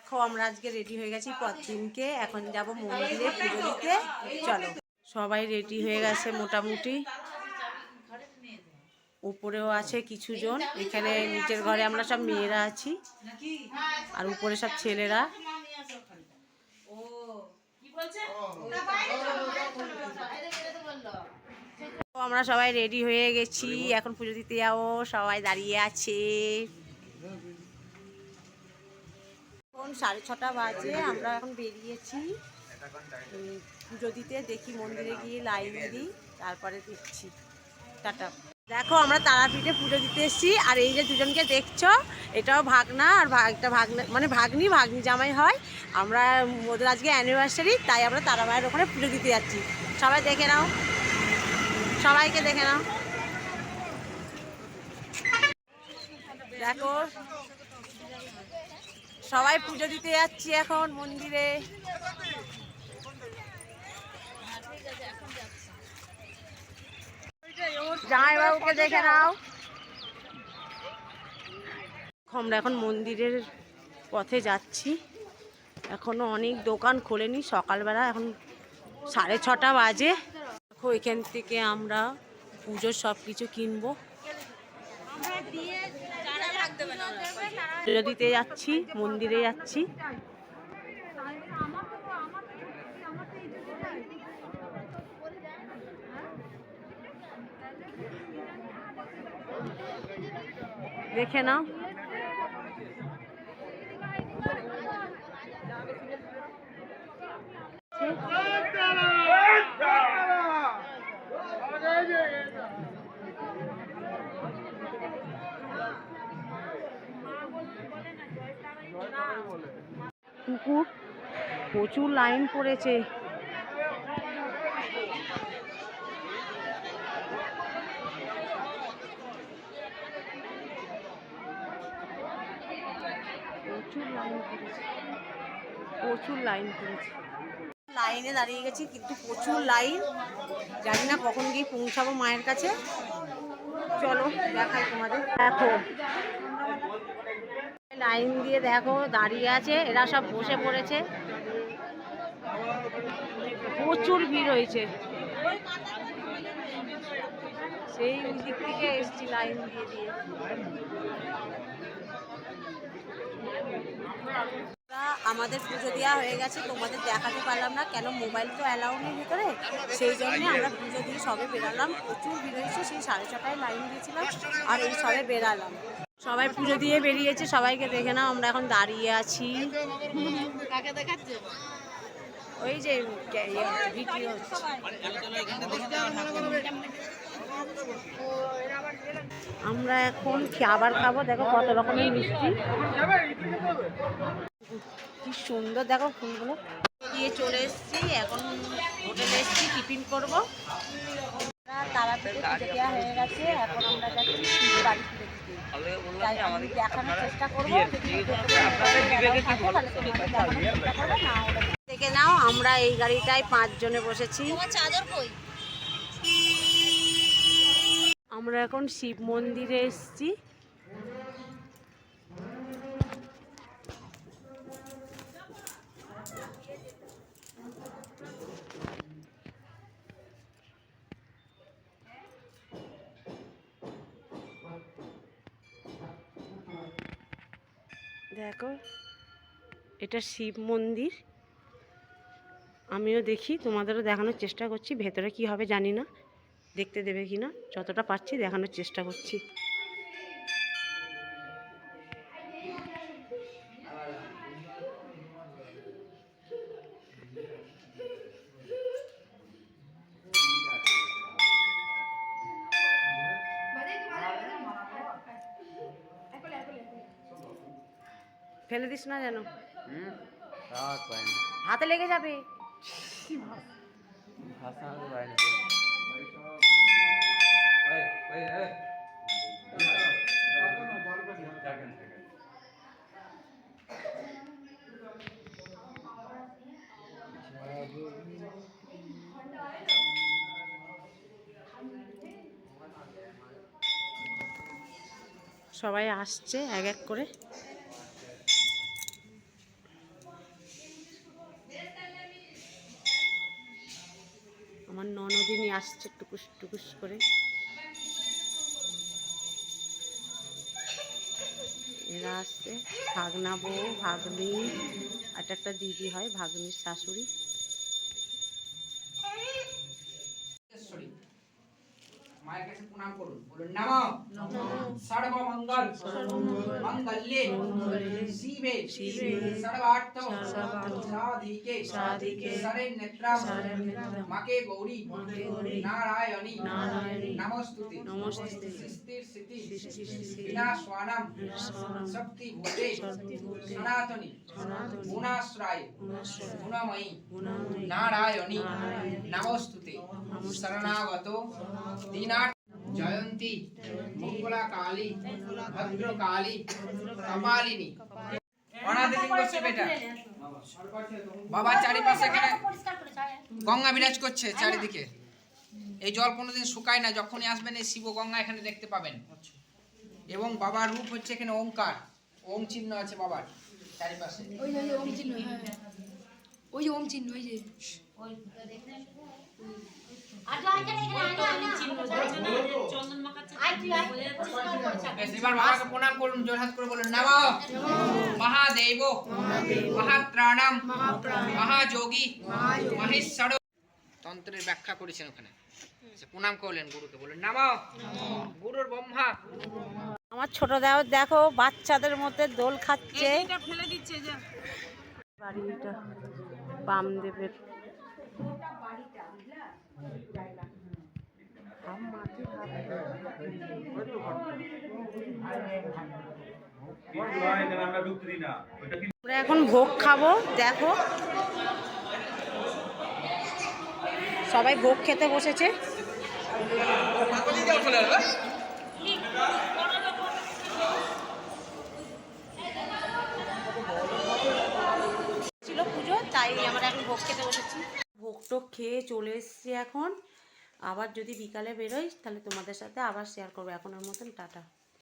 দেখো আমরা আজকে রেডি হয়ে গেছি পরদিনকে, এখন যাব মন্দিরে পুজো দিতে। চলো, সবাই রেডি হয়ে গেছে মোটামুটি। উপরেও আছে কিছু জন, এখানে নিচের ঘরে আমরা সব মেয়েরা আছি আর উপরে সব ছেলেরা। আমরা সবাই রেডি হয়ে গেছি, এখন পুজো দিতে যাবো। সবাই দাঁড়িয়ে আছে। এখন 6:30 বাজে, আমরা এখন বেরিয়েছি পুজো দিতে। দেখি মন্দিরে গিয়ে লাইন দিই, তারপরে দেখছি। টাটা। দেখো আমরা তারাপীঠে পুজো দিতে এসেছি, আর এই যে দুজনকে দেখছো এটাও ভাগনা আর একটা ভাগনা, মানে ভাগ্নি জামাই হয়। আমরা ওদের আজকে অ্যানিভার্সারি, তাই আমরা তারামায়ের ওখানে পুজো দিতে যাচ্ছি। সবাই দেখে নাও, সবাইকে দেখে নাও। দেখো সবাই পুজো দিতে যাচ্ছি এখন মন্দিরে। জামাইবাবুকে দেখে নাও। আমরা এখন মন্দিরের পথে যাচ্ছি, এখনো অনেক দোকান খোলেনি, সকালবেলা, এখন 6:30 বাজে। দেখো এখান থেকে আমরা পুজোর সব কিছু কিনবো। পুজো দিতে যাচ্ছি, মন্দিরে যাচ্ছি। দেখে নাও। কুকুর, প্রচুর লাইন পড়েছে। প্রচুর লাইন পড়েছে। লাইনে দাঁড়িয়ে গেছি, কিন্তু প্রচুর লাইন, জানি না কখন গিয়ে পৌঁছাবো মায়ের কাছে। চলো দেখাই তোমাদের। দেখো লাইন দিয়ে দেখো দাঁড়িয়ে আছে, এরা সব বসে পড়েছে, প্রচুর ভিড় হয়েছে। সেই দিক থেকে এসছি লাইন দিয়ে দিয়ে। আমাদের পুজো দেওয়া হয়ে গেছে, তোমাদের দেখাতে পারলাম না, কেন মোবাইল তো অ্যালাউ নেই ভিতরে, সেই জন্য আমরা পুজো দিয়ে সবে বেরালাম। প্রচুর ভিড় হয়েছে, সেই 6:30 লাইন দিয়েছিলাম, আর এই সবে বেরালাম। সবাই পুজো দিয়ে বেরিয়েছে, সবাইকে দেখে নাও। আমরা এখন দাঁড়িয়ে আছি, ওই যে ভিডিও হচ্ছে। আমরা এখন খাবার খাবো। দেখো কত রকমের মিষ্টি, কি সুন্দর দেখো ফুলগুলো দিয়ে চলে এসেছি। এখন হোটেলে এসেছি, টিফিন করবো। তারাপীঠে পুজো দেওয়া হয়ে গেছে, এখন আমরা যাচ্ছি শিব বাড়ি পুজো দিতে। তাই আমি দেখানোর চেষ্টা করবো। দেখে নাও, আমরা এই গাড়িটায় 5 জনে বসেছি। আমরা এখন শিব মন্দিরে এসেছি। দেখো এটা শিব মন্দির, আমিও দেখি, তোমাদেরও দেখানোর চেষ্টা করছি। ভেতরে কি হবে জানি না, দেখতে দেবে কিনা, যতটা পারছি দেখানোর চেষ্টা করছি। ফেলে দিস না যেন, হাতে লেগে যাবে। সবাই আসছে এক এক করে। আমার ননদিনী আসছে টুকুস টুকুস করে। এরা আসছে, ভাগনা বউ, ভাগ্নি, এটা একটা দিদি হয়, ভাগ্নির শাশুড়ি। মায়ের কাছে প্রণাম করুন, বলুন নমঃ সর্বমঙ্গল মঙ্গলে শিবে সর্বার্থ সাধিকে শরণ্যত্রাং মাকে গৌরী নারায়ণী নমস্তুতে সৃষ্টির স্থিতি বিনাশানাং শক্তিভূতে সনাতনী গুণাশ্রয়ে গুণময়ী নারায়ণী নমস্তুতে শরণাগত দীনার্থ জয়ন্তী মঙ্গলা কালী ভদ্রকালী কপালিনী। অনাথলিঙ্গ বসে বেটা বাবা চারিপাশে এখানে গঙ্গা বিরাজ করছে চারিদিকে। এই জল কোনোদিন শুকায় না, যখনই আসবেন এই শিব গঙ্গা এখানে দেখতে পাবেন। এবং বাবার রূপ হচ্ছে এখানে ওঙ্কার, ওম চিহ্ন আছে বাবার চারিপাশে। ওই যে ওম চিহ্ন, ওই যে ওম চিহ্ন, ওই যে এবার বাবাকে প্রণাম করুন, জোরহাত করে বলুন নমঃ মহাদেব মহাত্রাণাম মহাযোগী মহেশ্বর। তন্ত্রের ব্যাখ্যা করেছেন ওখানে, প্রণাম করলেন গুরুকে, বললেন নমঃ গুরুর ব্রহ্মা। আমার ছোট দেওর দেখো বাচ্চাদের মধ্যে দোল খাচ্ছে। বাড়িটা বামদেবের। আমরা এখন ভোগ খাবো, দেখো সবাই ভোগ খেতে বসেছে। ছিল পুজো, তাই আমরা এখন ভোগ খেতে বসেছি। ভোগ টোগ খেয়ে চলে এসেছি এখন। আবার যদি বিকালে বেরোই তাহলে তোমাদের সাথে আবার শেয়ার করবো। এখনের মতন টাটা।